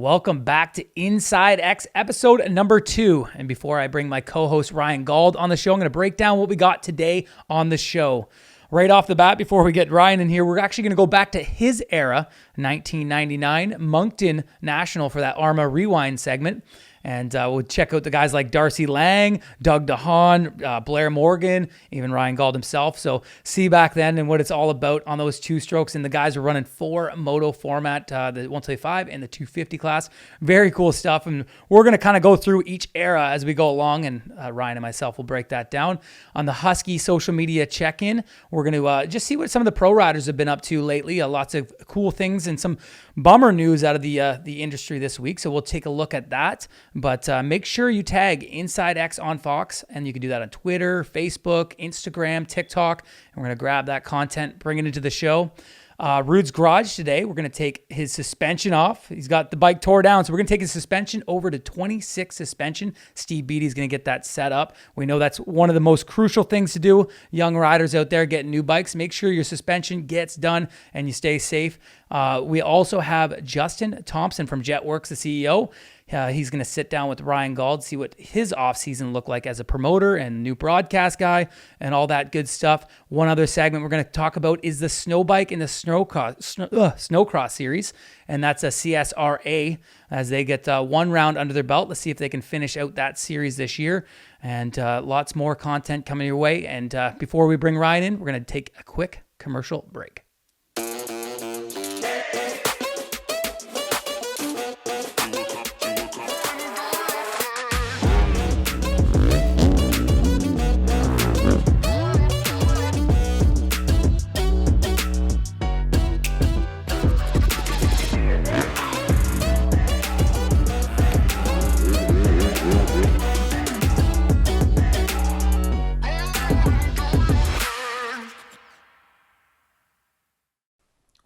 Welcome back to InsideX episode number 2. And before I bring my co-host Ryan Gauld on the show, I'm going to break down what we got today on the show. Right off the bat, before we get Ryan in here, we're actually going to go back to his era, 1999 Moncton National for that ARMA Rewind segment. And we'll check out the guys like Darcy Lang, Doug DeHaan, Blair Morgan, even Ryan Gauld himself. So see back then and what it's all about on those two strokes. And the guys were running 4 moto format, the 125 and the 250 class. Very cool stuff. And we're going to kind of go through each era as we go along. And Ryan and myself will break that down. On the Husky social media check-in, we're going to just see what some of the pro riders have been up to lately. Lots of cool things and some bummer news out of the industry this week. So we'll take a look at that. But make sure you tag InsideX on Fox, and you can do that on Twitter, Facebook, Instagram, TikTok, and we're going to grab that content, bring it into the show. Roodz Garage today, we're going to take his suspension off. He's got the bike tore down, so we're going to take his suspension over to 26 suspension. Steve Beatty's going to get that set up. We know that's one of the most crucial things to do. Young riders out there getting new bikes, make sure your suspension gets done and you stay safe. We also have Justin Thompson from Jetworks, the CEO. He's going to sit down with Ryan Gauld, see what his offseason looked like as a promoter and new broadcast guy and all that good stuff. One other segment we're going to talk about is the snow bike in the snowcross series, and that's a CSRA as they get one round under their belt. Let's see if they can finish out that series this year, and lots more content coming your way. And before we bring Ryan in, we're going to take a quick commercial break.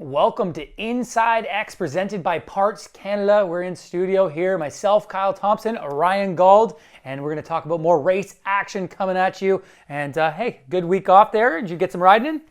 Welcome to InsideX, presented by Parts Canada. We're in studio here, myself, Kyle Thompson, Ryan Gauld, and we're going to talk about more race action coming at you. And hey, good week off there. Did you get some riding in?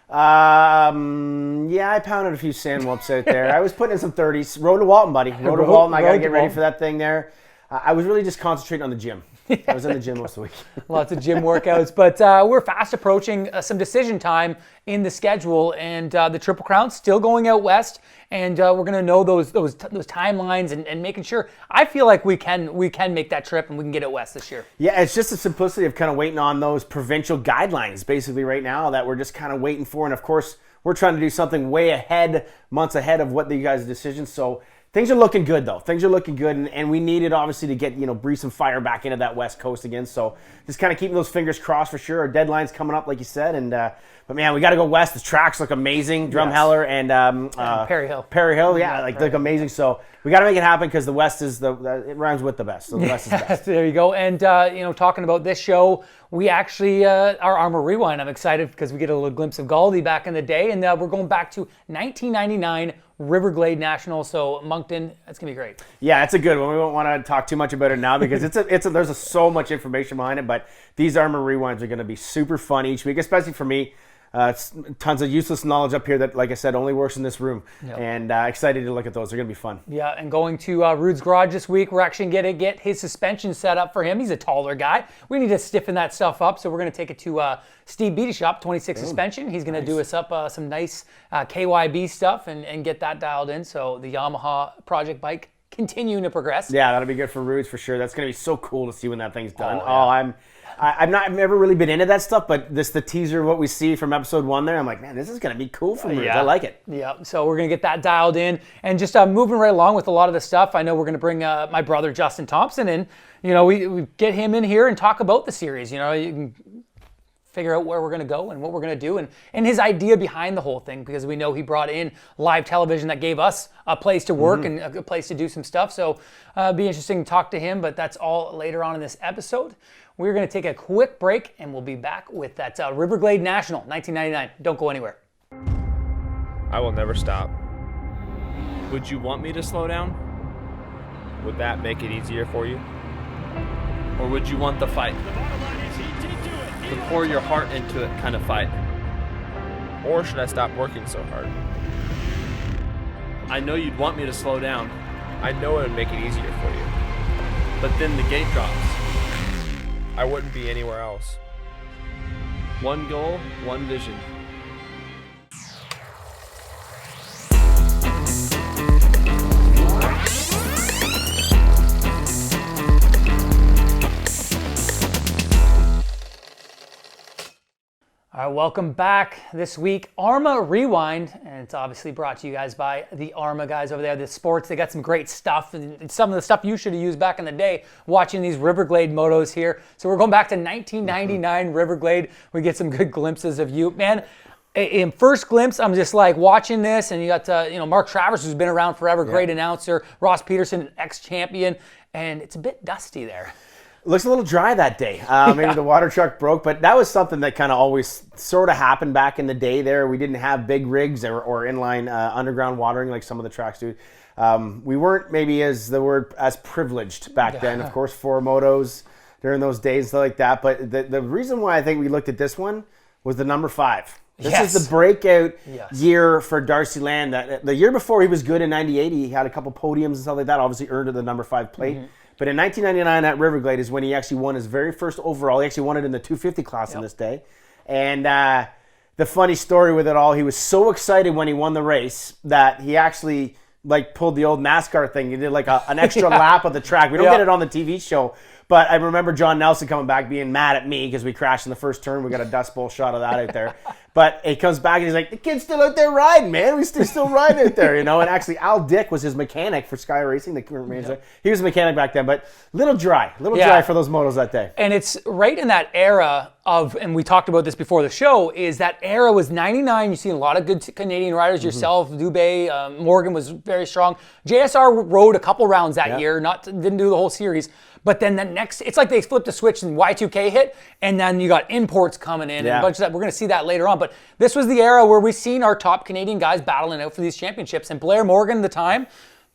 Yeah, I pounded a few sand whoops out there. I was putting in some 30s. Road to Walton, buddy. Road to Walton. I got to get ready for that thing there. I was really just concentrating on the gym. I was in the gym most of the week. Lots of gym workouts, but we're fast approaching some decision time in the schedule, and the Triple Crown's still going out west, and we're going to know those timelines and making sure. I feel like we can make that trip and we can get it west this year. Yeah, it's just the simplicity of kind of waiting on those provincial guidelines basically right now that we're just kind of waiting for, and of course we're trying to do something way ahead, months ahead of what you guys' decisions. So things are looking good, though. Things are looking good, and we needed, obviously, to get, breathe some fire back into that West Coast again. So just kind of keeping those fingers crossed for sure. Our deadline's coming up, like you said, and but man, we got to go west. The tracks look amazing. Drumheller and Perry Hill. Perry Hill, yeah, look amazing. So we got to make it happen because the West is it rhymes with the best. So the West is best. There you go. And talking about this show, we actually our ARMA Rewind. I'm excited because we get a little glimpse of Gauldy back in the day, and we're going back to 1999. Riverglade National, so Moncton, that's gonna be great. Yeah, it's a good one. We won't want to talk too much about it now because there's so much information behind it. But these ARMA Rewinds are gonna be super fun each week, especially for me. Tons of useless knowledge up here that, like I said, only works in this room. Yep. And excited to look at those. They're going to be fun. Yeah, and going to Roodz Garage this week, we're actually going to get his suspension set up for him. He's a taller guy. We need to stiffen that stuff up, so we're going to take it to Steve Beatty Shop, 26 suspension. He's going to do us up some nice KYB stuff and get that dialed in. So the Yamaha project bike continuing to progress. Yeah, that'll be good for Roodz for sure. That's going to be so cool to see when that thing's done. Yeah. I've never really been into that stuff, but the teaser, what we see from episode 1 there, I'm like, man, this is going to be cool for Roodz. I like it. Yeah, so we're going to get that dialed in. And just moving right along with a lot of the stuff, I know we're going to bring my brother Justin Thompson in. We get him in here and talk about the series. You can figure out where we're going to go and what we're going to do and his idea behind the whole thing, because we know he brought in live television that gave us a place to work and a place to do some stuff. So be interesting to talk to him, but that's all later on in this episode. We're going to take a quick break, and we'll be back with that Riverglade National, 1999. Don't go anywhere. I will never stop. Would you want me to slow down? Would that make it easier for you? Or would you want the fight? The pour your heart into it kind of fight? Or should I stop working so hard? I know you'd want me to slow down, I know it would make it easier for you. But then the gate drops. I wouldn't be anywhere else. One goal, one vision. All right, welcome back this week. ARMA Rewind, and it's obviously brought to you guys by the ARMA guys over there, the sports. They got some great stuff, and some of the stuff you should have used back in the day watching these Riverglade motos here. So we're going back to 1999 Riverglade. We get some good glimpses of you. Man, in first glimpse, I'm just like watching this, and you got Mark Travers, who's been around forever, great announcer, Ross Peterson, ex-champion, and it's a bit dusty there. Looks a little dry that day. Maybe the water truck broke, but that was something that kind of always sort of happened back in the day there. We didn't have big rigs or inline underground watering like some of the tracks do. We weren't maybe as privileged back then. Of course, 4 motos during those days, stuff like that. But the reason why I think we looked at this one was the number 5. This is the breakout year for Darcy Land. The year before he was good in 98. He had a couple podiums and stuff like that. Obviously earned the number 5 plate. Mm-hmm. But in 1999 at Riverglade is when he actually won his very first overall. He actually won it in the 250 class on this day. And the funny story with it all, he was so excited when he won the race that he actually pulled the old NASCAR thing. He did an extra lap of the track. We don't get it on the TV show. But I remember John Nelson coming back being mad at me because we crashed in the first turn. We got a Dust Bowl shot of that out there. But he comes back and he's like, the kid's still out there riding, man. We still riding out there, And actually, Al Dick was his mechanic for Sky Racing, the current manager. He was a mechanic back then, but little dry for those motos that day. And it's right in that era of, and we talked about this before the show, is that era was 99. You've seen a lot of good Canadian riders, yourself, Dubé, Morgan was very strong. JSR rode a couple rounds that year, didn't do the whole series. But then the next, it's like they flipped a switch and Y2K hit, and then you got imports coming in and a bunch of that. We're going to see that later on. But this was the era where we've seen our top Canadian guys battling out for these championships. And Blair Morgan at the time,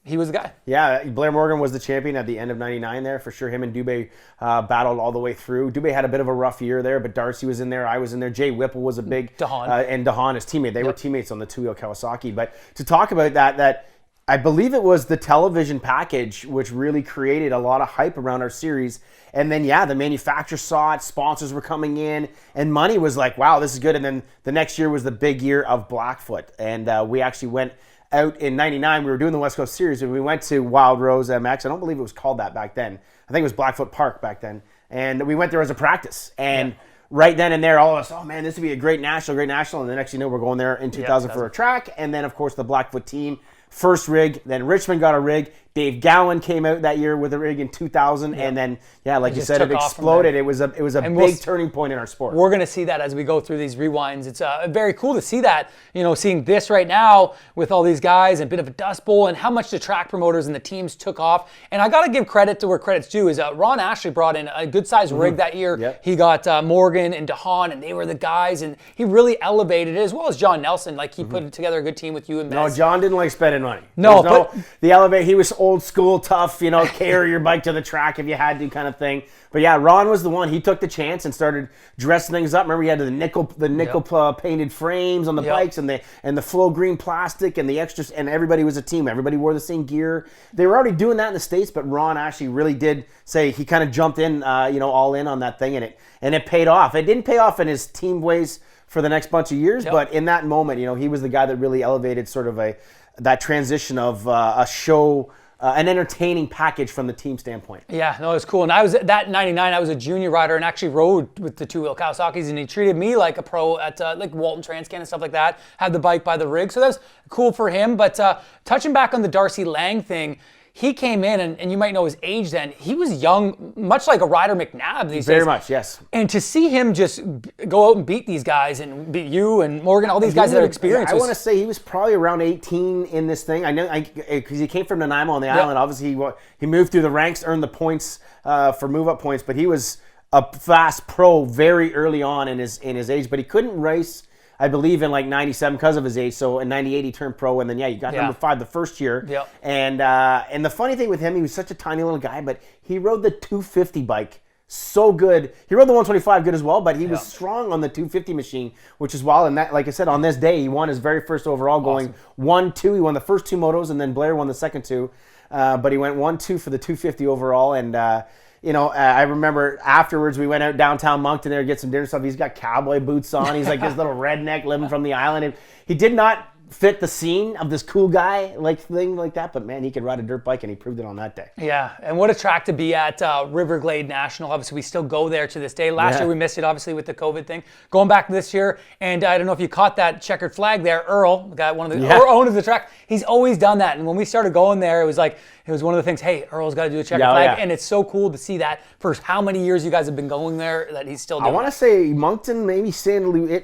he was the guy. Yeah, Blair Morgan was the champion at the end of 99 there, for sure. Him and Dubé battled all the way through. Dubé had a bit of a rough year there, but Darcy was in there. I was in there. Jay Whipple was a big... and Dahan, his teammate. They were teammates on the two-wheel Kawasaki. But to talk about that I believe it was the television package which really created a lot of hype around our series. And then, the manufacturer saw it, sponsors were coming in, and money was like, wow, this is good. And then the next year was the big year of Blackfoot. And we actually went out in 99. We were doing the West Coast Series, and we went to Wild Rose MX. I don't believe it was called that back then. I think it was Blackfoot Park back then. And we went there as a practice. And right then and there, all of us, oh man, this would be a great national. And the next we're going there in 2000 for a track. And then, of course, the Blackfoot team. First rig, then Richmond got a rig. Dave Gowan came out that year with a rig in 2000, and then, like you said, it exploded. It was a big turning point in our sport. We're going to see that as we go through these rewinds. It's very cool to see that, seeing this right now with all these guys and a bit of a Dust Bowl and how much the track promoters and the teams took off. And I got to give credit to where credit's due is Ron Ashley brought in a good-sized rig that year. Yep. He got Morgan and Dahan, and they were the guys, and he really elevated it, as well as John Nelson. He put together a good team with you and Mez. No, John didn't like spending money. The elevate. He was old school, tough, carry your bike to the track if you had to kind of thing. But Ron was the one. He took the chance and started dressing things up. Remember, he had the nickel painted frames on the bikes and the flow green plastic and the extras, and everybody was a team. Everybody wore the same gear. They were already doing that in the States, but Ron actually really did say he kind of jumped in, all in on that thing, and it paid off. It didn't pay off in his team ways for the next bunch of years, but in that moment, he was the guy that really elevated sort of that transition of a show, an entertaining package from the team standpoint. Yeah, no, it was cool. And I was that 99. I was a junior rider and actually rode with the two-wheel Kawasaki's, and he treated me like a pro at Walton Transcan and stuff like that. Had the bike by the rig, so that was cool for him. But touching back on the Darcy Lang thing. He came in, and you might know his age then. He was young, much like a Ryder McNabb these days. Very much, yes. And to see him just go out and beat these guys, and beat you and Morgan, all these guys that are experienced. I want to say he was probably around 18 in this thing. I know, because he came from Nanaimo on the island. Obviously, he moved through the ranks, earned the points for move-up points, but he was a fast pro very early on in his age, but he couldn't race, I believe, in 97 because of his age. So in 98 he turned pro, and then you got number 5 the first year. Yep. And the funny thing with him, he was such a tiny little guy, but he rode the 250 bike so good. He rode the 125 good as well, but he was strong on the 250 machine, which is wild. And that, like I said, on this day he won his very first overall, going 1-2. He won the first 2 motos, and then Blair won the second 2. but he went 1-2 for the 250 overall. And, I remember afterwards we went out downtown Moncton there to get some dinner stuff. He's got cowboy boots on. He's like this little redneck living from the island. And he did not fit the scene of this cool guy thing like that, but man, he could ride a dirt bike, and he proved it on that day. Yeah, and what a track to be at, Riverglade National. Obviously, we still go there to this day. Last year we missed it, obviously, with the COVID thing. Going back this year, and I don't know if you caught that checkered flag there. Earl, the guy, one of the owner of the track, he's always done that. And when we started going there, it was one of the things. Hey, Earl's got to do a checkered flag, and it's so cool to see that for how many years you guys have been going there that he's still doing. I want to say Moncton, maybe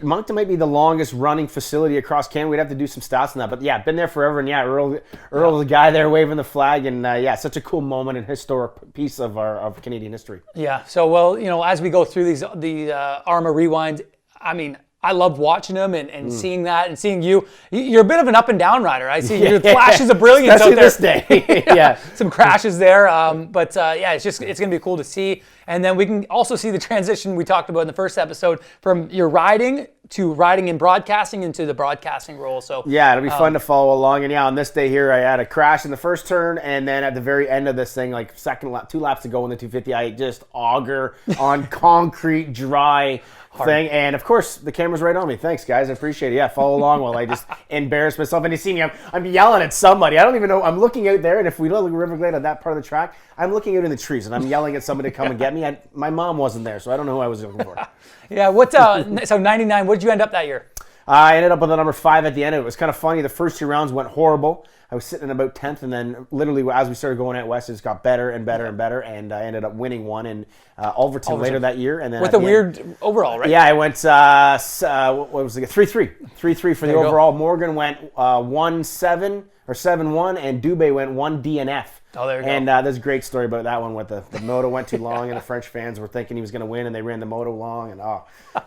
Moncton might be the longest running facility across Canada. We'd have to do some stats on that, but yeah, been there forever. And yeah, Earl, the guy there waving the flag, and such a cool moment and historic piece of Canadian history. Yeah. So as we go through the ARMA rewinds, I mean, I love watching them and seeing that and seeing you. You're a bit of an up and down rider. I see your flashes of brilliance out there. This day. Yeah. Some crashes there. But it's going to be cool to see. And then we can also see the transition we talked about in the first episode from your riding to riding in broadcasting into the broadcasting role. So yeah, it'll be fun to follow along. And on this day here, I had a crash in the first turn, and then at the very end of this thing, like second lap, 2 laps to go in the 250, I just auger on concrete, dry thing. And of course, the camera's right on me. Thanks, guys. I appreciate it. Yeah, follow along while I just embarrass myself. And you see me, I'm yelling at somebody. I don't even know. I'm looking out there, and if we look at Riverglade on that part of the track, I'm looking out in the trees, and I'm yelling at somebody to come and get me. My mom wasn't there, so I don't know who I was looking for. Yeah, so 99, what did you end up that year? I ended up with a number 5 at the end. It was kind of funny. The first 2 rounds went horrible. I was sitting in about 10th, and then literally as we started going out west, it just got better and better and better, and I ended up winning one in Alverton later that year. And then with a weird overall, right? Yeah, I went, what was it, 3-3. 3-3 for the overall. Morgan went 1-7 or 7-1, and Dubé went 1 DNF. Oh, there you go. And there's a great story about that one with the moto went too long, and the French fans were thinking he was going to win, and they ran the moto long. And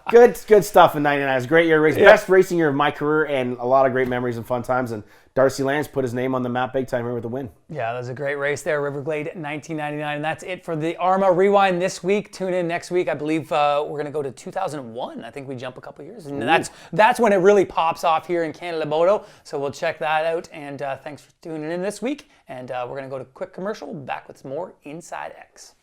good stuff in '99. It was a great year race, best racing year of my career, and a lot of great memories and fun times. And Darcy Lance put his name on the map big time here with the win. Yeah, that was a great race there, Riverglade 1999. And that's it for the ARMA Rewind this week. Tune in next week. I believe we're going to go to 2001. I think we jump a couple years. And that's when it really pops off here in Canada Moto. So we'll check that out. And thanks for tuning in this week. And we're going to go to a quick commercial. Back with some more InsideX.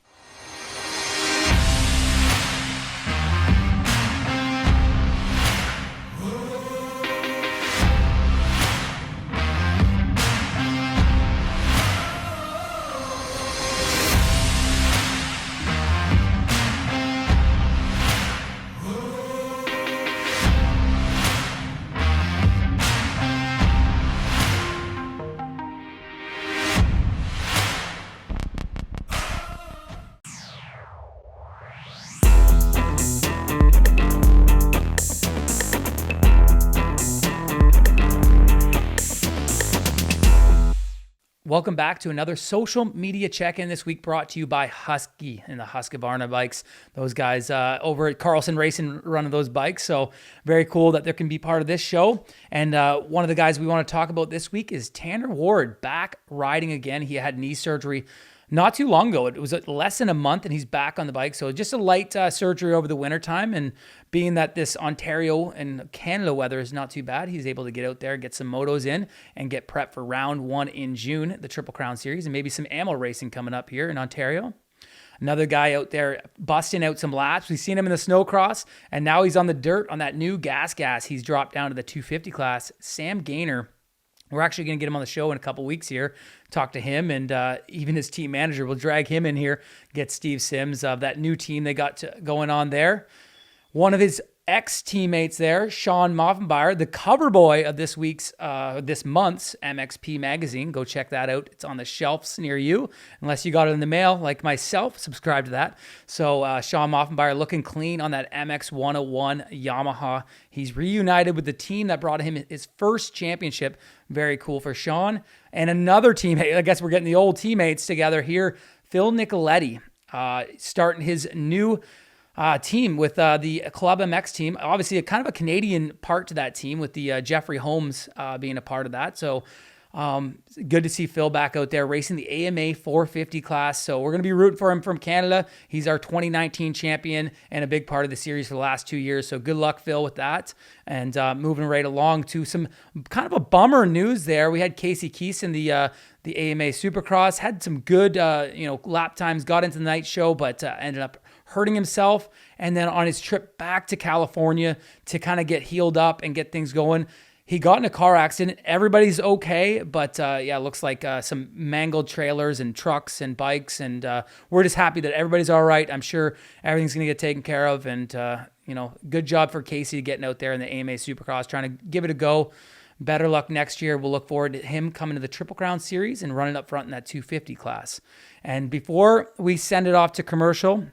Welcome back to another social media check-in this week, brought to you by Husky and the Husqvarna bikes. Those guys over at Carlson Racing running those bikes. So very cool that there can be part of this show. And one of the guys we want to talk about this week is Tanner Ward, back riding again. He had knee surgery not too long ago. It was less than a month, and he's back on the bike. So just a light surgery over the wintertime. And being that this Ontario and Canada weather is not too bad, he's able to get out there, get some motos in, and get prepped for round 1 in June, the Triple Crown Series, and maybe some ammo racing coming up here in Ontario. Another guy out there busting out some laps. We've seen him in the snowcross, and now he's on the dirt on that new gas. He's dropped down to the 250 class. Sam Gaynor. We're actually going to get him on the show in a couple weeks here, talk to him, and even his team manager. We'll drag him in here, get Steve Sims of that new team they got going on there. One of his ex-teammates there, Sean Moffenbauer, the cover boy of this month's MXP magazine. Go check that out. It's on the shelves near you, unless you got it in the mail like myself. Subscribe to that. So Sean Moffenbauer looking clean on that MX 101 Yamaha. He's reunited with the team that brought him his first championship. Very cool for Sean. And another teammate, I guess we're getting the old teammates together here, Phil Nicoletti, starting his new team with the Club MX team. Obviously, a kind of a Canadian part to that team with the Jeffrey Holmes being a part of that. So Good to see Phil back out there racing the AMA 450 class. So we're going to be rooting for him from Canada. He's our 2019 champion and a big part of the series for the last 2 years. So good luck, Phil, with that. And moving right along to some kind of a bummer news there. We had Casey Keese in the AMA Supercross, had some good lap times, got into the night show, but ended up hurting himself. And then on his trip back to California to kind of get healed up and get things going, he got in a car accident. Everybody's okay, but it looks like some mangled trailers and trucks and bikes, and we're just happy that everybody's all right. I'm sure everything's going to get taken care of, and good job for Casey getting out there in the AMA Supercross, trying to give it a go. Better luck next year. We'll look forward to him coming to the Triple Crown Series and running up front in that 250 class. And before we send it off to commercial,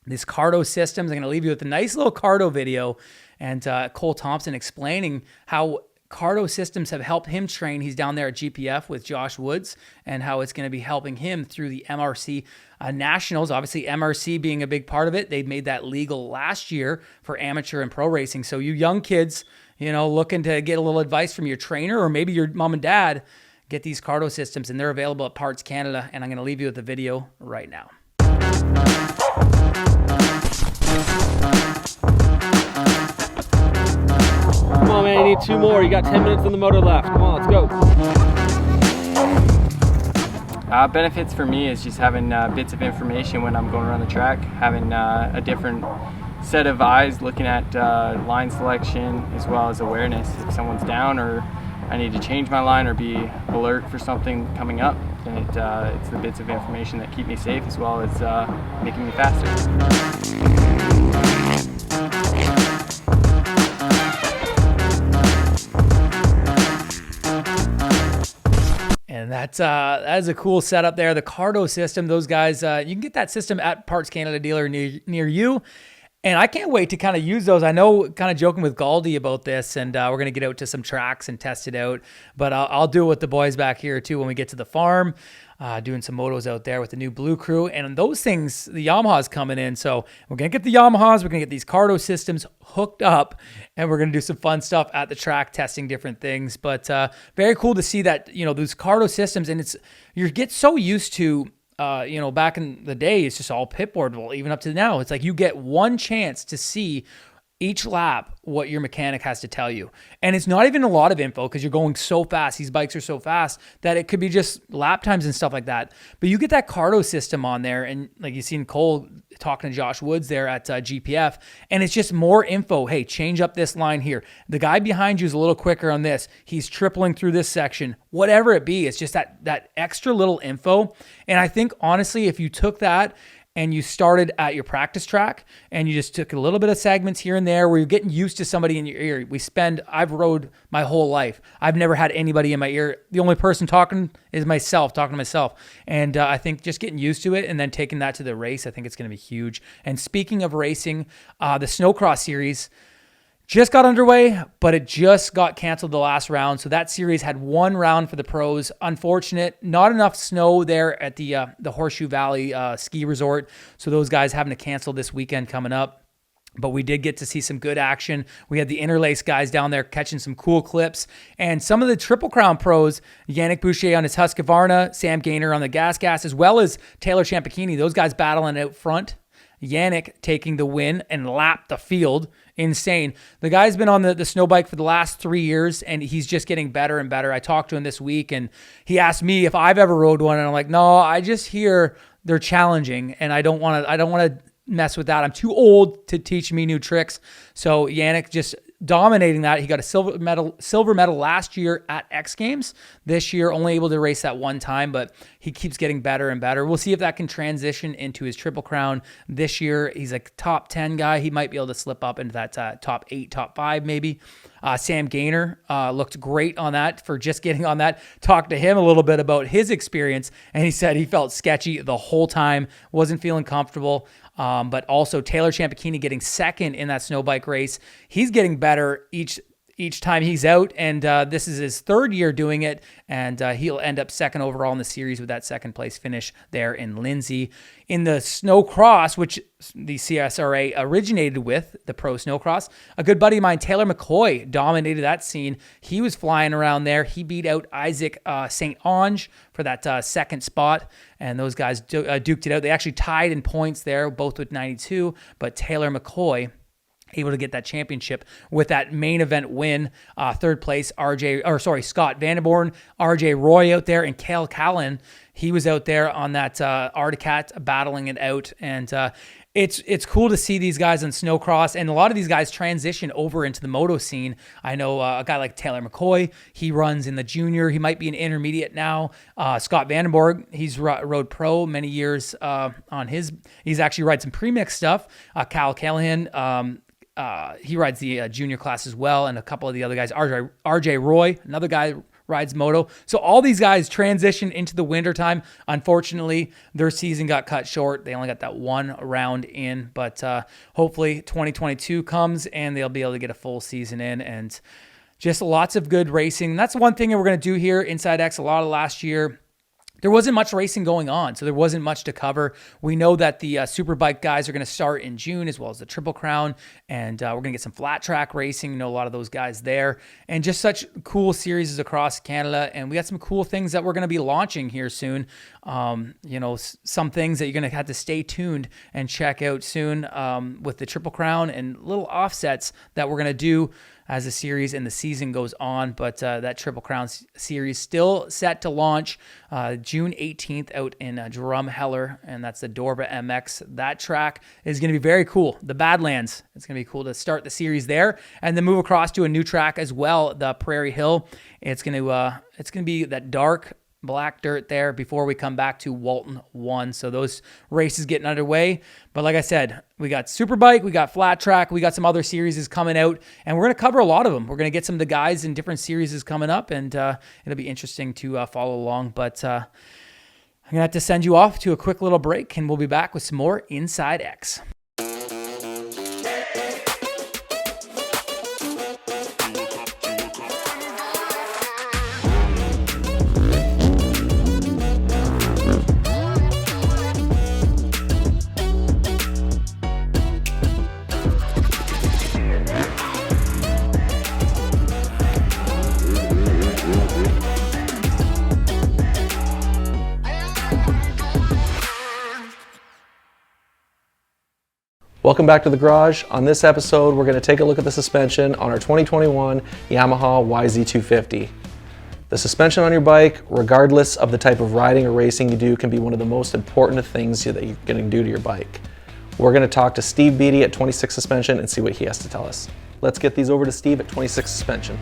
this Cardo Systems, I'm going to leave you with a nice little Cardo video, and Cole Thompson explaining how Cardo Systems have helped him train. He's down there at GPF with Josh Woods, and how it's going to be helping him through the MRC Nationals. Obviously, MRC being a big part of it. They made that legal last year for amateur and pro racing. So you young kids, looking to get a little advice from your trainer or maybe your mom and dad, get these Cardo Systems, and they're available at Parts Canada. And I'm going to leave you with the video right now. Come on, man, you need 2 more. You got 10 minutes on the motor left. Come on, let's go. Benefits for me is just having bits of information when I'm going around the track, having a different set of eyes looking at line selection as well as awareness. If someone's down or I need to change my line or be alert for something coming up, then it's the bits of information that keep me safe as well as making me faster. And that is a cool setup there. The Cardo system, those guys, you can get that system at Parts Canada dealer near you. And I can't wait to kind of use those. I know, kind of joking with Galdi about this, and we're going to get out to some tracks and test it out. But I'll do it with the boys back here too when we get to the farm, doing some motos out there with the new Blue Crew. And those things, the Yamaha's coming in. So we're going to get the Yamahas, we're going to get these Cardo systems hooked up, and we're going to do some fun stuff at the track, testing different things. But very cool to see that, those Cardo systems, and you get so used to, back in the day, it's just all pitboard. Well, even up to now, it's like you get one chance to see each lap what your mechanic has to tell you. And it's not even a lot of info because you're going so fast. These bikes are so fast that it could be just lap times and stuff like that. But you get that Cardo system on there, and like you've seen Cole talking to Josh Woods there at GPF, and it's just more info. Hey, change up this line here. The guy behind you is a little quicker on this. He's tripling through this section. Whatever it be, it's just that extra little info. And I think, honestly, if you took that and you started at your practice track and you just took a little bit of segments here and there where you're getting used to somebody in your ear. I've rode my whole life. I've never had anybody in my ear. The only person talking is myself, talking to myself. And I think just getting used to it and then taking that to the race, I think it's going to be huge. And speaking of racing, the Snowcross series just got underway, but it just got canceled the last round. So that series had 1 round for the pros. Unfortunate, not enough snow there at the Horseshoe Valley ski resort. So those guys having to cancel this weekend coming up. But we did get to see some good action. We had the Interlace guys down there catching some cool clips. And some of the Triple Crown pros, Yannick Boucher on his Husqvarna, Sam Gaynor on the Gas, as well as Taylor Ciampachini, those guys battling out front. Yannick taking the win and lapped the field. Insane. The guy's been on the snow bike for the last 3 years, and he's just getting better and better. I talked to him this week, and he asked me if I've ever rode one, and I'm like, no, I just hear they're challenging, and I don't want to mess with that. I'm too old to teach me new tricks. So Yannick just dominating that. He got a silver medal last year at X Games. This year, only able to race that one time, but he keeps getting better and better. We'll see if that can transition into his Triple Crown this year. He's a top 10 guy. He might be able to slip up into that top 8, top 5 maybe. Sam Gaynor looked great on that for just getting on that. Talked to him a little bit about his experience, and he said he felt sketchy the whole time, wasn't feeling comfortable. But also Taylor Ciampachini getting second in that snow bike race. He's getting better each each time he's out, and this is his third year doing it, and he'll end up second overall in the series with that second place finish there in Lindsay. In the snowcross, which the CSRA originated with, the pro snowcross, a good buddy of mine, Taylor McCoy, dominated that scene. He was flying around there. He beat out Isaac St. Onge for that second spot, and those guys duked it out. They actually tied in points there, both with 92, but Taylor McCoy able to get that championship with that main event win. Third place, Scott Vanderborn, RJ Roy out there, and Cale Callan. He was out there on that Articat battling it out. And it's cool to see these guys on snowcross, and a lot of these guys transition over into the moto scene. I know a guy like Taylor McCoy, he runs in the junior. He might be an intermediate now. Scott Vandenborg, he's rode pro many years he's actually ride some premix stuff. Kyle Callahan, he rides the junior class as well, and a couple of the other guys. RJ Roy, another guy, rides moto. So all these guys transition into the wintertime. Unfortunately, their season got cut short. They only got that one round in, but hopefully 2022 comes and they'll be able to get a full season in, and just lots of good racing. And that's one thing that we're going to do here, InsideX. A lot of last year, there wasn't much racing going on, so there wasn't much to cover. We know that the Superbike guys are going to start in June, as well as the Triple Crown, and we're going to get some flat track racing. You know, a lot of those guys there, and just such cool series across Canada. And we got some cool things that we're going to be launching here soon. Some things that you're going to have to stay tuned and check out soon with the Triple Crown and little offsets that we're going to do as the series and the season goes on. But that Triple Crown series still set to launch June 18th out in Drumheller, and that's the Dorba MX. That track is going to be very cool. The Badlands. It's going to be cool to start the series there and then move across to a new track as well, the Prairie Hill. It's going to be that dark black dirt there before we come back to Walton 1. So those races getting underway. But like I said, we got Superbike, we got flat track, we got some other series coming out, and we're going to cover a lot of them. We're going to get some of the guys in different series coming up, and it'll be interesting to follow along. But I'm going to have to send you off to a quick little break, and we'll be back with some more InsideX. Welcome back to the garage. On this episode, we're going to take a look at the suspension on our 2021 Yamaha YZ250. The suspension on your bike, regardless of the type of riding or racing you do, can be one of the most important things that you're going to do to your bike. We're going to talk to Steve Beattie at 26 Suspension and see what he has to tell us. Let's get these over to Steve at 26 Suspension.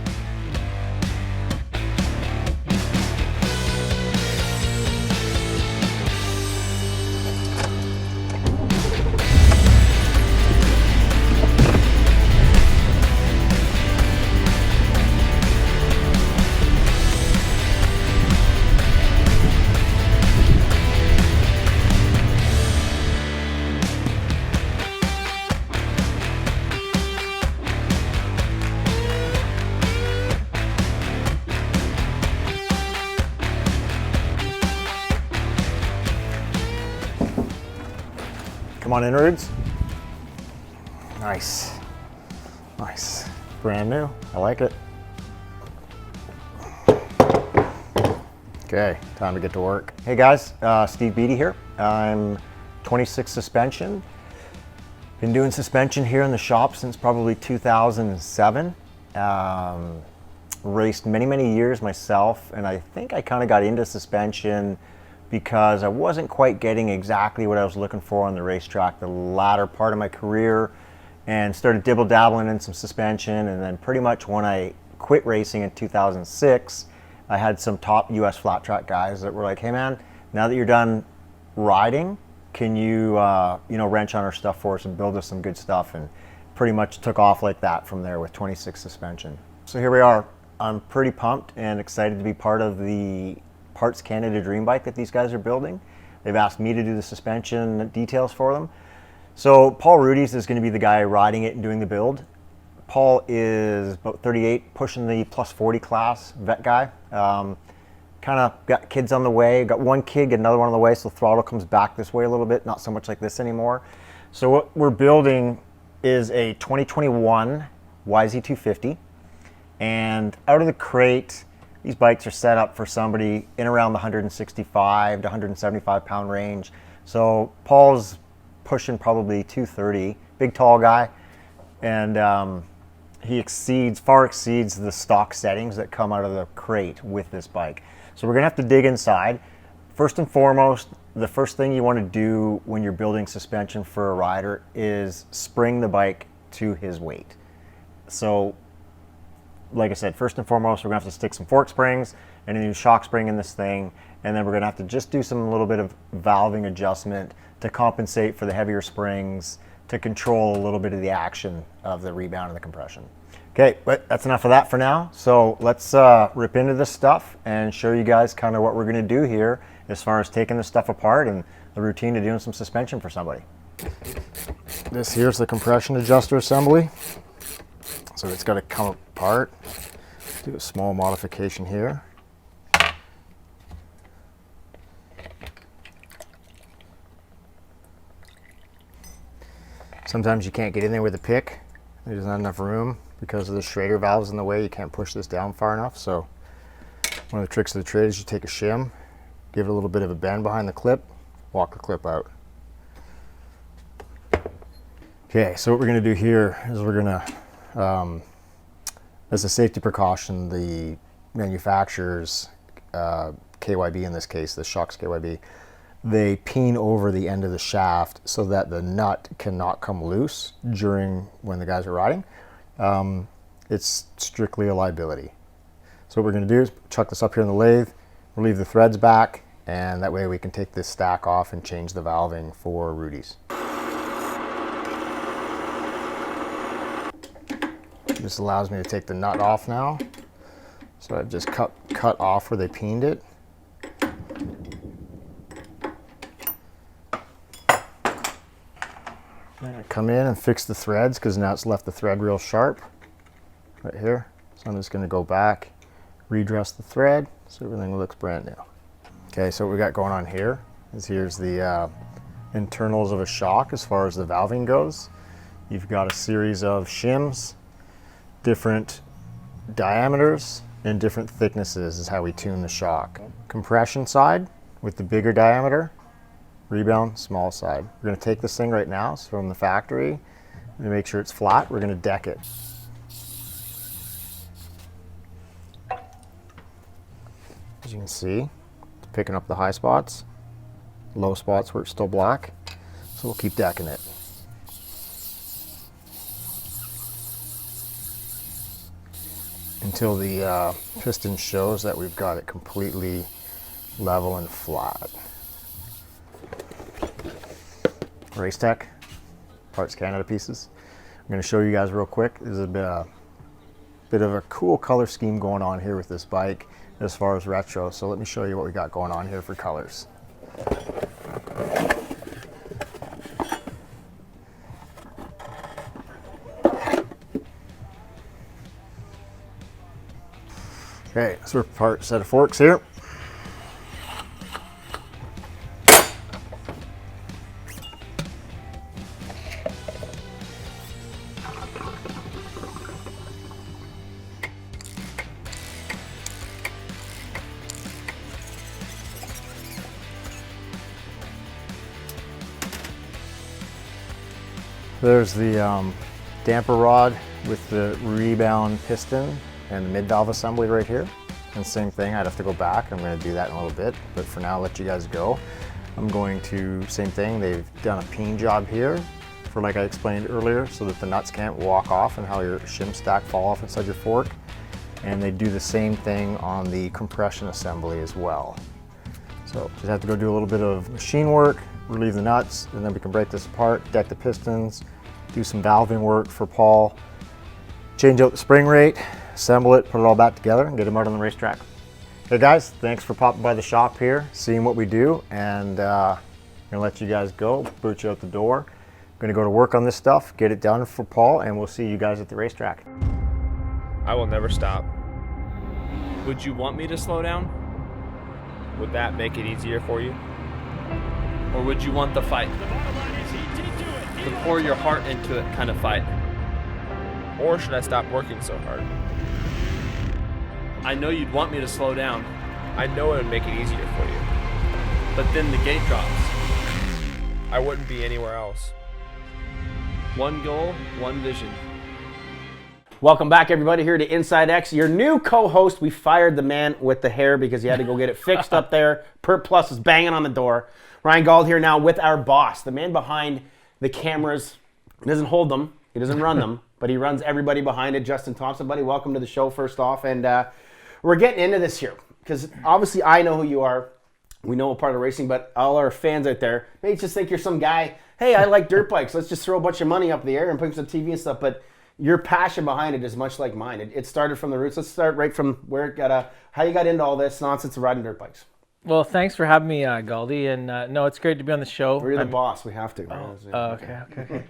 Come on in, Roodz. Nice. Nice. Brand new. I like it. Okay, time to get to work. Hey guys, Steve Beattie here. I'm 26 Suspension. Been doing suspension here in the shop since probably 2007. Raced many years myself, and I think I kind of got into suspension because I wasn't quite getting exactly what I was looking for on the racetrack the latter part of my career, and started dibble-dabbling in some suspension. And then pretty much when I quit racing in 2006, I had some top US flat track guys that were like, hey man, now that you're done riding, can you wrench on our stuff for us and build us some good stuff? And pretty much took off like that from there with 26 Suspension. So here we are. I'm pretty pumped and excited to be part of the Parts Canada Dream Bike that these guys are building. They've asked me to do the suspension details for them. So Paul Rudy's is going to be the guy riding it and doing the build. Paul is about 38, pushing the plus 40 class, vet guy. Kind of got kids on the way, got one kid, get another one on the way, so the throttle comes back this way a little bit, not so much like this anymore. So what we're building is a 2021 YZ250, and out of the crate, these bikes are set up for somebody in around the 165 to 175 pound range. So Paul's pushing probably 230, big tall guy, and he far exceeds the stock settings that come out of the crate with this bike. So we're gonna have to dig inside. First and foremost, the first thing you want to do when you're building suspension for a rider is spring the bike to his weight. So like I said, first and foremost, we're gonna have to stick some fork springs and a new shock spring in this thing, and then we're gonna have to just do some little bit of valving adjustment to compensate for the heavier springs, to control a little bit of the action of the rebound and the compression. Okay, but that's enough of that for now. So let's rip into this stuff and show you guys kind of what we're gonna do here as far as taking this stuff apart and the routine of doing some suspension for somebody. This here's the compression adjuster assembly. So it's got to come apart. Do a small modification here. Sometimes you can't get in there with a pick. There's not enough room because of the Schrader valves in the way. You can't push this down far enough. So one of the tricks of the trade is you take a shim, give it a little bit of a bend behind the clip, walk the clip out. Okay, so what we're going to do here is we're going to, as a safety precaution, the manufacturers, KYB in this case, the shocks KYB, they peen over the end of the shaft so that the nut cannot come loose when the guys are riding. It's strictly a liability. So what we're going to do is chuck this up here in the lathe, relieve the threads back, and that way we can take this stack off and change the valving for Roodz. This allows me to take the nut off now. So I've just cut off where they peened it. And I come in and fix the threads because now it's left the thread real sharp right here. So I'm just going to go back, redress the thread so everything looks brand new. Okay, so what we got going on here is here's the internals of a shock as far as the valving goes. You've got a series of shims, different diameters and different thicknesses is how we tune the shock. Compression side with the bigger diameter, rebound small side. We're going to take this thing right now from the factory and make sure it's flat. We're going to deck it. As you can see, it's picking up the high spots, low spots where it's still black. So we'll keep decking it. Until the piston shows that we've got it completely level and flat. Race Tech, Parts Canada pieces. I'm going to show you guys real quick. There's a bit of a cool color scheme going on here with this bike as far as retro. So let me show you what we got going on here for colors. Okay, so we're part set of forks here. There's the damper rod with the rebound piston and the mid-valve assembly right here. And same thing, I'd have to go back. I'm going to do that in a little bit, but for now, I'll let you guys go. I'm going to, same thing, they've done a peen job here for, like I explained earlier, so that the nuts can't walk off and how your shim stack fall off inside your fork. And they do the same thing on the compression assembly as well. So just have to go do a little bit of machine work, relieve the nuts, and then we can break this apart, deck the pistons, do some valving work for Paul, change out the spring rate, assemble it, put it all back together, and get them out on the racetrack. Hey guys, thanks for popping by the shop here, seeing what we do, and I'm gonna let you guys go, boot you out the door. Going to go to work on this stuff, get it done for Paul, and we'll see you guys at the racetrack. I will never stop. Would you want me to slow down? Would that make it easier for you? Or would you want the fight? The pour your heart into it kind of fight? Or should I stop working so hard? I know you'd want me to slow down. I know it would make it easier for you. But then the gate drops. I wouldn't be anywhere else. One goal, one vision. Welcome back, everybody, here to InsideX. Your new co-host. We fired the man with the hair because he had to go get it fixed up there. Pert Plus is banging on the door. Ryan Gauld here now with our boss, the man behind the cameras. He doesn't hold them. He doesn't run them, but he runs everybody behind it. Justin Thompson, buddy, welcome to the show first off. And we're getting into this here because obviously I know who you are. We know a part of racing, but all our fans out there may just think you're some guy, hey, I like dirt bikes. Let's just throw a bunch of money up in the air and put some TV and stuff. But your passion behind it is much like mine. It started from the roots. Let's start right from where it got, how you got into all this nonsense of riding dirt bikes. Well, thanks for having me, Galdi. And no, it's great to be on the show. We're the boss. We have to. Okay.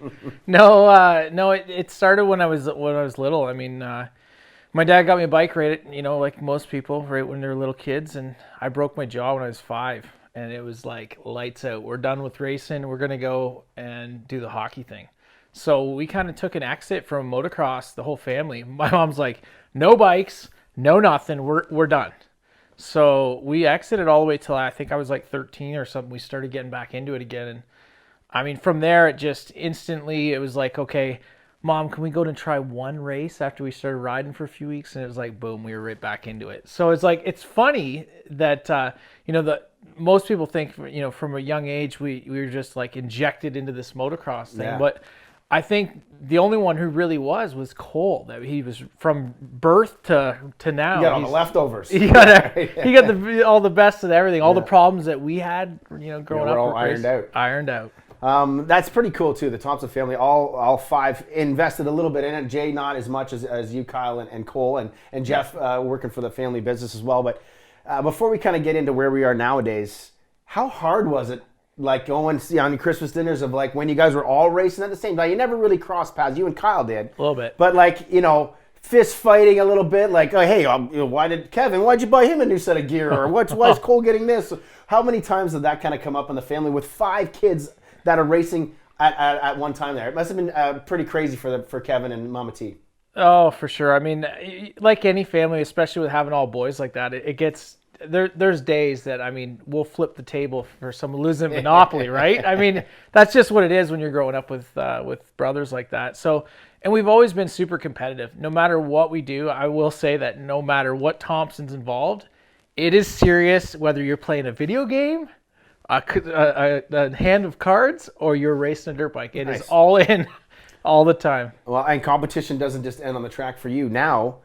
No, it started when I was little. I mean, my dad got me a bike like most people, right when they're little kids, and I broke my jaw when I was 5, and it was like lights out. We're done with racing. We're gonna go and do the hockey thing. So we kind of took an exit from motocross, the whole family. My mom's like, no bikes, no nothing. We're done. So we exited all the way till I think I was like 13 or something. We started getting back into it again. And I mean, from there, it just instantly, it was like, okay, Mom, can we go and try one race after we started riding for a few weeks? And it was like, boom, we were right back into it. So it's like, it's funny that, most people think, from a young age, we were just like injected into this motocross thing. Yeah. But I think the only one who really was Cole. That he was from birth to now. You got all the leftovers. He got all the best of everything. All the problems that we had, growing up. All ironed out. That's pretty cool too. The Thompson family, all 5 invested a little bit in it. Jay not as much as you, Kyle, and Cole, and Jeff working for the family business as well. But before we kind of get into where we are nowadays, how hard was it? Like going on Christmas dinners of like when you guys were all racing at the same time. You never really crossed paths. You and Kyle did. A little bit. But like, fist fighting a little bit. Like, oh, hey, why'd you buy him a new set of gear? Or why is Cole getting this? How many times did that kind of come up in the family with 5 kids that are racing at one time there? It must have been pretty crazy for Kevin and Mama T. Oh, for sure. I mean, like any family, especially with having all boys like that, it gets... There's days that, I mean, we'll flip the table for someone losing Monopoly, right? I mean, that's just what it is when you're growing up with brothers like that. So, and we've always been super competitive. No matter what we do, I will say that no matter what Thompson's involved, it is serious whether you're playing a video game, a hand of cards, or you're racing a dirt bike. It is all in all the time. Well, and competition doesn't just end on the track for you. Now,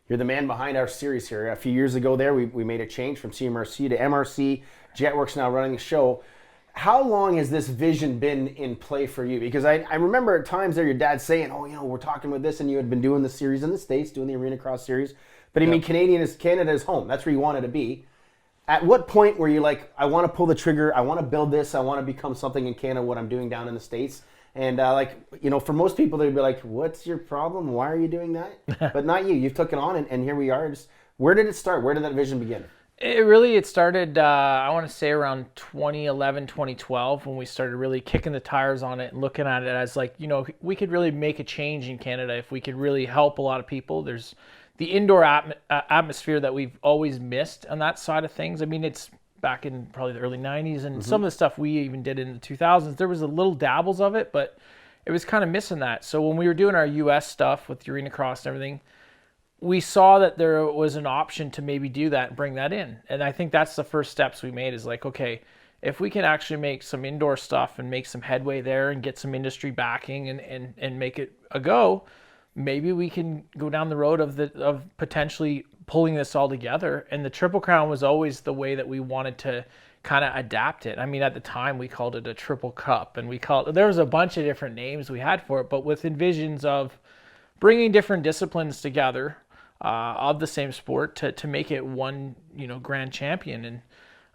you're the man behind our series here. A few years ago there, we made a change from CMRC to MRC. Jetworks now running the show. How long has this vision been in play for you? Because I remember at times there your dad saying, we're talking with this, and you had been doing the series in the States, doing the Arena Cross series. But I mean, Canada is home. That's where you wanted to be. At what point were you like, I want to pull the trigger, I want to build this, I want to become something in Canada, what I'm doing down in the States? And for most people, they'd be like, what's your problem? Why are you doing that? But not you. You've taken on, and here we are. Where did it start? Where did that vision begin? It started, I want to say around 2011, 2012, when we started really kicking the tires on it and looking at it as like, we could really make a change in Canada if we could really help a lot of people. There's the indoor atmosphere that we've always missed on that side of things. I mean, it's back in probably the early 90s, and some of the stuff we even did in the 2000s, there was a little dabbles of it, but it was kind of missing that. So when we were doing our US stuff with the Arena Cross and everything, we saw that there was an option to maybe do that and bring that in. And I think that's the first steps we made, is like, okay, if we can actually make some indoor stuff and make some headway there and get some industry backing and make it a go, maybe we can go down the road of potentially pulling this all together. And the Triple Crown was always the way that we wanted to kind of adapt it. I mean, at the time we called it a Triple Cup, and there was a bunch of different names we had for it, but with envisions of bringing different disciplines together of the same sport to make it one, grand champion.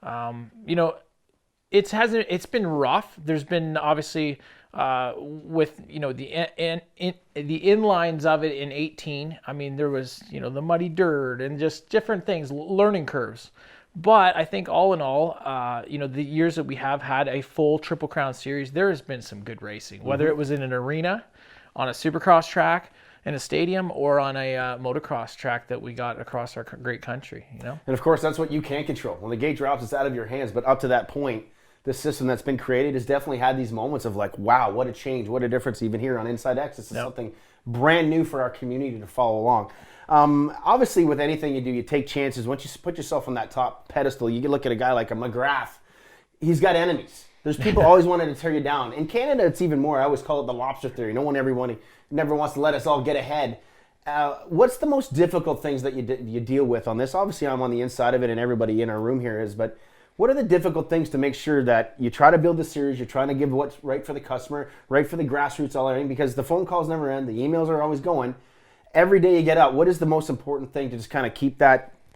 And, it's been rough. There's been obviously with the inlines of it in 18. I mean, there was the muddy dirt and just different things, learning curves. But I think all in all, the years that we have had a full Triple Crown series, there has been some good racing, whether it was in an arena, on a supercross track, in a stadium, or on a motocross track that we got across our great country. And of course, that's what you can control. When the gate drops, it's out of your hands. But up to that point, the system that's been created has definitely had these moments of like, wow, what a change, what a difference. Even here on InsideX, this is something brand new for our community to follow along. Obviously, with anything you do, you take chances. Once you put yourself on that top pedestal, you can look at a guy like a McGrath. He's got enemies. There's people always wanting to tear you down. In Canada, it's even more. I always call it the lobster theory. Everyone never wants to let us all get ahead. What's the most difficult things that you deal with on this? Obviously, I'm on the inside of it, and everybody in our room here is, but what are the difficult things to make sure that you try to build the series, you're trying to give what's right for the customer, right for the grassroots, all everything, because the phone calls never end, the emails are always going. Every day you get out, what is the most important thing to just kind of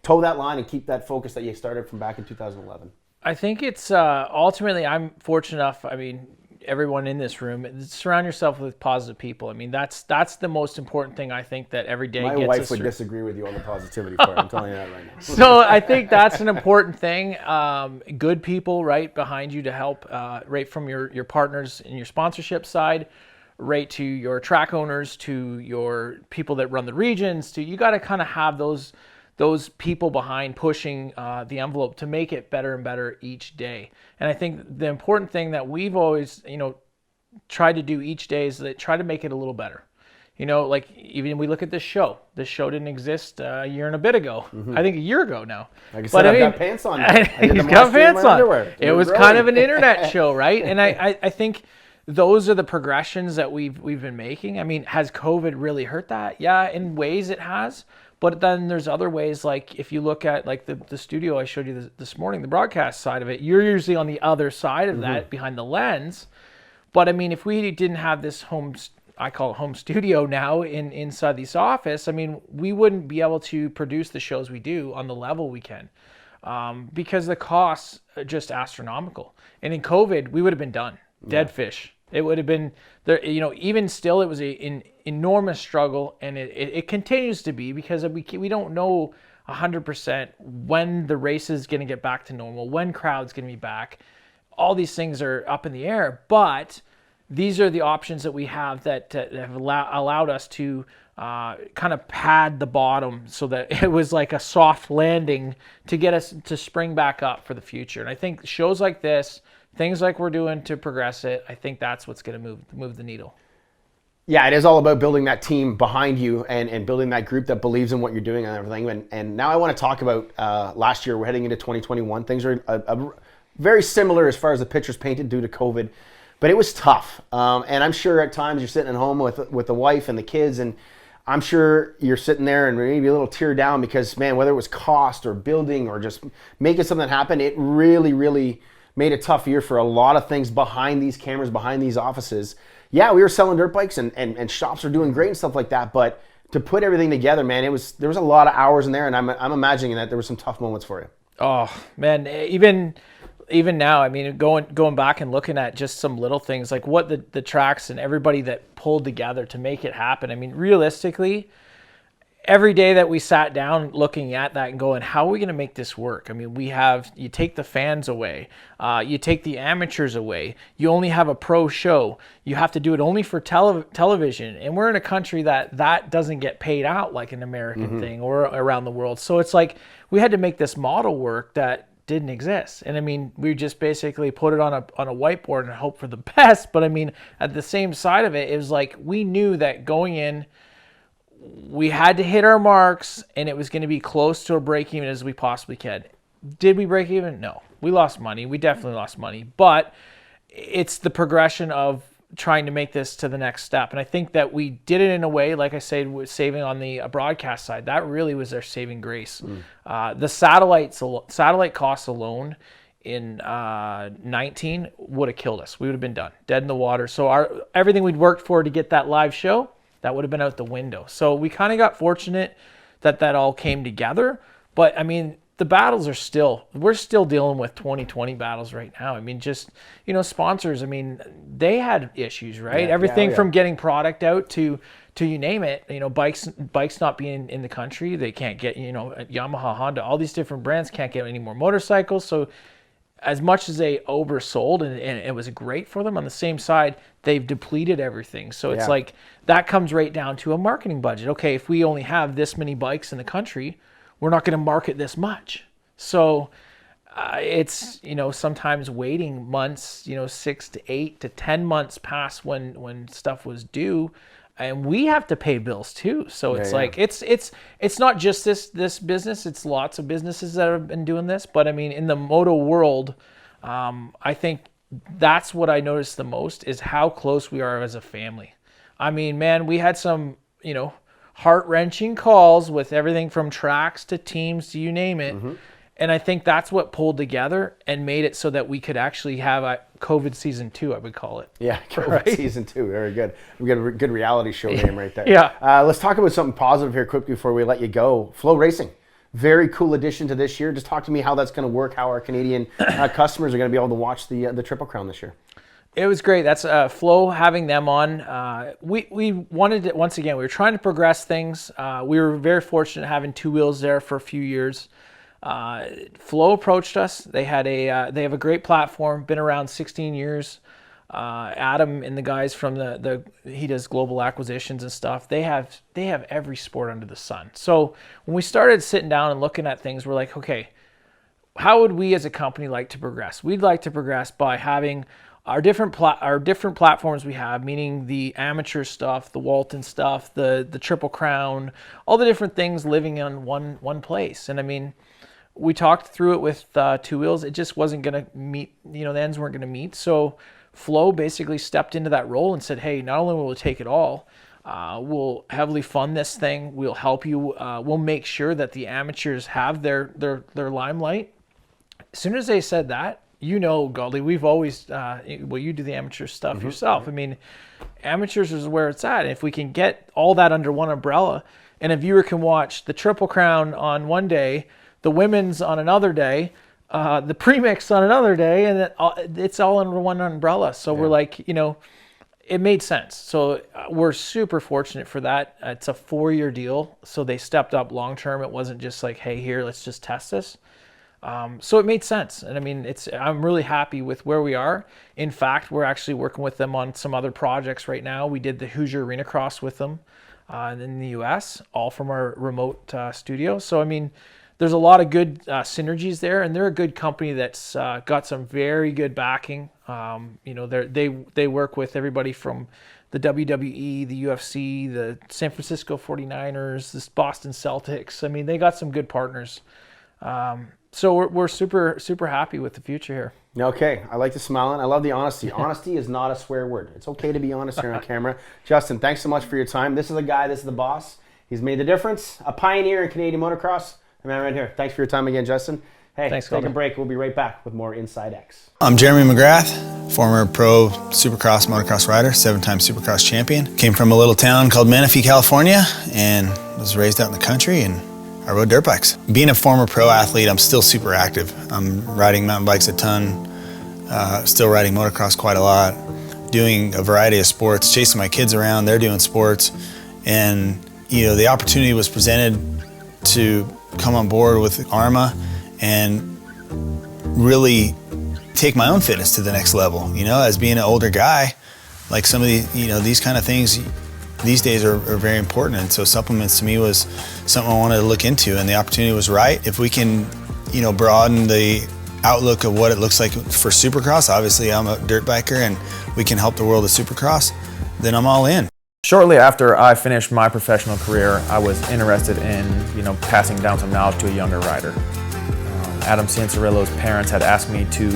toe that line and keep that focus that you started from back in 2011? I think it's ultimately, I'm fortunate enough, everyone in this room, surround yourself with positive people. I mean, that's the most important thing, I think, that every day My gets wife us would through. disagree with you on the positivity part. I'm telling you that right now. So I think that's an important thing. Good people right behind you to help, right from your partners in your sponsorship side, right to your track owners, to your people that run the regions, you got to kind of have those people behind pushing the envelope to make it better and better each day. And I think the important thing that we've always, tried to do each day is that try to make it a little better. Like even we look at this show. This show didn't exist a year and a bit ago. I think a year ago now. Like I said, I've got pants on. He's got pants on. It was kind of an internet show, right? And I think those are the progressions that we've been making. I mean, has COVID really hurt that? Yeah, in ways it has. But then there's other ways, like if you look at like the studio I showed you this morning, the broadcast side of it, you're usually on the other side of that, behind the lens. But I mean, if we didn't have this I call it home studio now inside this office, I mean, we wouldn't be able to produce the shows we do on the level we can, because the costs are just astronomical. And in COVID, we would have been done, dead fish. It would have been there, even still, it was an enormous struggle, and it continues to be, because we don't know 100% when the race is going to get back to normal, when crowd's going to be back. All these things are up in the air, but these are the options that we have that have allowed us to kind of pad the bottom so that it was like a soft landing to get us to spring back up for the future. And I think shows like this, things like we're doing to progress it, I think that's what's going to move the needle. Yeah, it is all about building that team behind you and building that group that believes in what you're doing and everything. And now I want to talk about last year. We're heading into 2021. Things are very similar as far as the pictures painted due to COVID, but it was tough. And I'm sure at times you're sitting at home with the wife and the kids, and I'm sure you're sitting there and maybe a little tear down because, man, whether it was cost or building or just making something happen, it really, really made a tough year for a lot of things behind these cameras, behind these offices. Yeah, we were selling dirt bikes and shops are doing great and stuff like that, but to put everything together, man, there was a lot of hours in there, and I'm imagining that there were some tough moments for you. Oh man, even now, I mean, going back and looking at just some little things like what the tracks and everybody that pulled together to make it happen. I mean, realistically, every day that we sat down looking at that and going, how are we going to make this work? I mean, you take the fans away, you take the amateurs away, you only have a pro show, you have to do it only for television, and we're in a country that doesn't get paid out like an American thing or around the world. So it's like we had to make this model work that didn't exist. And I mean, we just basically put it on a whiteboard and hope for the best. But I mean, at the same side of it, it was like we knew that going in, we had to hit our marks, and it was going to be close to a break even as we possibly could. Did we break even? No. We lost money. We definitely lost money. But it's the progression of trying to make this to the next step. And I think that we did it in a way, like I said, with saving on the broadcast side. That really was their saving grace. The satellite costs alone in 19 would have killed us. We would have been done, dead in the water. So everything we'd worked for to get that live show, that would have been out the window. So we kind of got fortunate that all came together. But I mean, the battles are we're still dealing with 2020 battles right now. I mean, just, sponsors, I mean, they had issues, right? Everything from getting product out to you name it, bikes not being in the country. They can't get, Yamaha, Honda, all these different brands can't get any more motorcycles. So as much as they oversold and it was great for them, on the same side, they've depleted everything. So it's like that comes right down to a marketing budget. Okay, if we only have this many bikes in the country, we're not going to market this much. So it's, sometimes waiting months, 6 to 8 to 10 months past when stuff was due. And we have to pay bills too. So it's it's not just this business. It's lots of businesses that have been doing this. But I mean, in the moto world, I think that's what I noticed the most is how close we are as a family. I mean, man, we had some, heart-wrenching calls with everything from tracks to teams to you name it. Mm-hmm. And I think that's what pulled together and made it so that we could actually have a COVID season 2, I would call it. Yeah, COVID season 2. Very good. We got a good reality show name right there. Yeah. Let's talk about something positive here quick before we let you go. Flow Racing. Very cool addition to this year. Just talk to me how that's going to work, how our Canadian customers are going to be able to watch the Triple Crown this year. It was great. That's Flow, having them on. We wanted to, once again, we were trying to progress things. We were very fortunate having Two Wheels there for a few years. Flow approached us. They have a great platform, been around 16 years. Adam and the guys from he does global acquisitions and stuff. They have every sport under the sun. So when we started sitting down and looking at things, we're like, okay, how would we as a company like to progress? We'd like to progress by having our different platforms we have, meaning the amateur stuff, the Walton stuff, the Triple Crown, all the different things living in one place. And I mean, we talked through it with Two Wheels. It just wasn't going to meet, the ends weren't going to meet. So Flow basically stepped into that role and said, hey, not only will we take it all, we'll heavily fund this thing. We'll help you. We'll make sure that the amateurs have their limelight. As soon as they said that, Gauldy, we've always, you do the amateur stuff yourself. I mean, amateurs is where it's at. And if we can get all that under one umbrella and a viewer can watch the Triple Crown on one day, the women's on another day, the premix on another day, and it's all under one umbrella. So we're like, it made sense. So we're super fortunate for that. It's a 4-year deal. So they stepped up long-term. It wasn't just like, hey, here, let's just test this. So it made sense. And I mean, I'm really happy with where we are. In fact, we're actually working with them on some other projects right now. We did the Hoosier Arena Cross with them in the US, all from our remote studio. So, I mean, there's a lot of good synergies there, and they're a good company that's got some very good backing. They work with everybody from the WWE, the UFC, the San Francisco 49ers, the Boston Celtics. I mean, they got some good partners. So we're super, super happy with the future here. Okay, I like the smiling. I love the honesty. Honesty is not a swear word. It's okay to be honest here on camera. Justin, thanks so much for your time. This is the guy, this is the boss. He's made the difference. A pioneer in Canadian motocross. The man right here. Thanks for your time again, Justin. Hey, thanks, take a break. We'll be right back with more InsideX. I'm Jeremy McGrath, former pro supercross motocross rider, 7-time supercross champion. Came from a little town called Menifee, California, and was raised out in the country, and I rode dirt bikes. Being a former pro athlete, I'm still super active. I'm riding mountain bikes a ton, still riding motocross quite a lot, doing a variety of sports, chasing my kids around, they're doing sports, and the opportunity was presented to come on board with Arma and really take my own fitness to the next level. As being an older guy, like some of the, these kind of things these days are very important. And so supplements to me was something I wanted to look into, and the opportunity was right. If we can, broaden the outlook of what it looks like for Supercross, obviously I'm a dirt biker and we can help the world of Supercross, then I'm all in. Shortly after I finished my professional career, I was interested in, passing down some knowledge to a younger rider. Adam Cianciarillo's parents had asked me to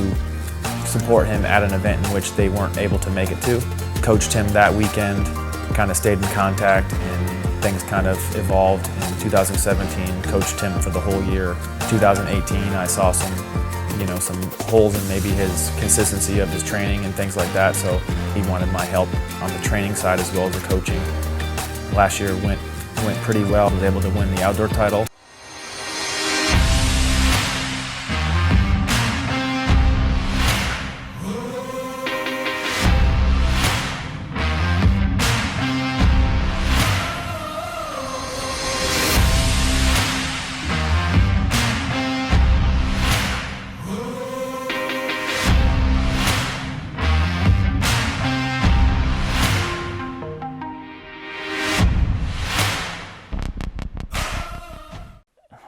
support him at an event in which they weren't able to make it to. Coached him that weekend, kind of stayed in contact, and things kind of evolved. In 2017, coached him for the whole year. 2018, I saw some holes in maybe his consistency of his training and things like that, so he wanted my help on the training side as well as the coaching. Last year went pretty well. I was able to win the outdoor title.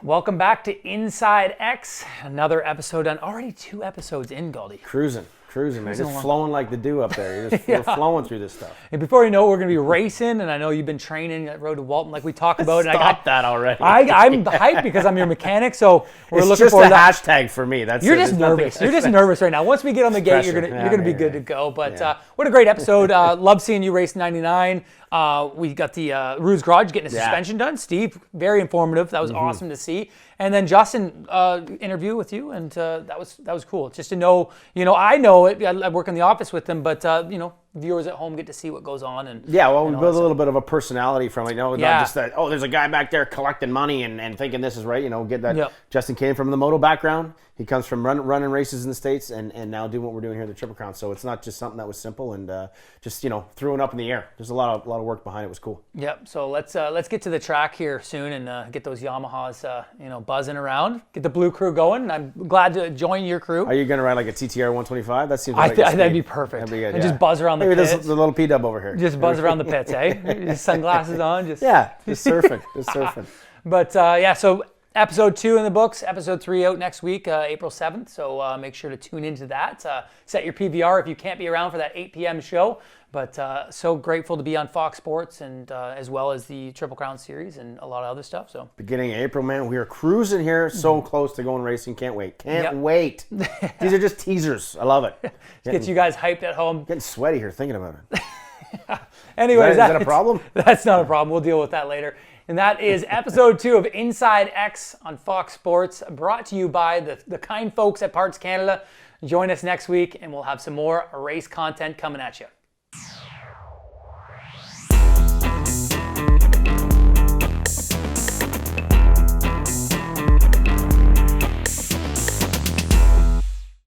Welcome back to InsideX. Another episode done. Already 2 episodes in, Goldie. Cruising, man. Just along. flowing like the dew up there. You're just you're flowing through this stuff. And before you know it, we're going to be racing, and I know you've been training that road to Walton like we talked about. And Stop that already. I'm hyped because I'm your mechanic, so we're It's looking just forward a to that. hashtag for me. That's You're it. just There's nothing- nervous. You're just nervous right now. Once we get on the gate, pressure. you're gonna be good to go. But Yeah. what a great episode. Love seeing you race 99. We got the Roodz Garage getting a suspension done. Steve, very informative. That was awesome to see. And then Justin interview with you, and that was cool. Just to know, I know it. I work in the office with them, but viewers at home get to see what goes on. And Yeah, well, we and all build that a little bit of a personality from it. Not Yeah. just that, there's a guy back there collecting money and thinking this is right. Get that. Yep. Justin came from the moto background. He comes from running races in the States and now doing what we're doing here at the Triple Crown. So it's not just something that was simple and just, throwing up in the air. There's a lot of work behind it. It was cool. Yep. So let's get to the track here soon and get those Yamahas, buzzing around. Get the blue crew going. I'm glad to join your crew. Are you going to ride like a TTR 125? That seems like That'd be perfect. That'd be good, And just buzz around the Maybe pits. there's the little P-dub over here. Just buzz around the pits, eh? Sunglasses on. Just surfing. Just surfing. But so episode 2 in the books, episode 3 out next week, April 7th. So make sure to tune into that. Set your PVR if you can't be around for that 8 p.m. show. But so grateful to be on Fox Sports and as well as the Triple Crown Series and a lot of other stuff. So Beginning of April, man, we are cruising here. So close to going racing. Can't wait. Yep. Wait. These are just teasers. I love it. get you guys hyped at home. Getting sweaty here thinking about it. Anyways, Is that a problem? That's not a problem. We'll deal with that later. And that is episode 2 of InsideX on Fox Sports, brought to you by the kind folks at Parts Canada. Join us next week, and we'll have some more race content coming at you.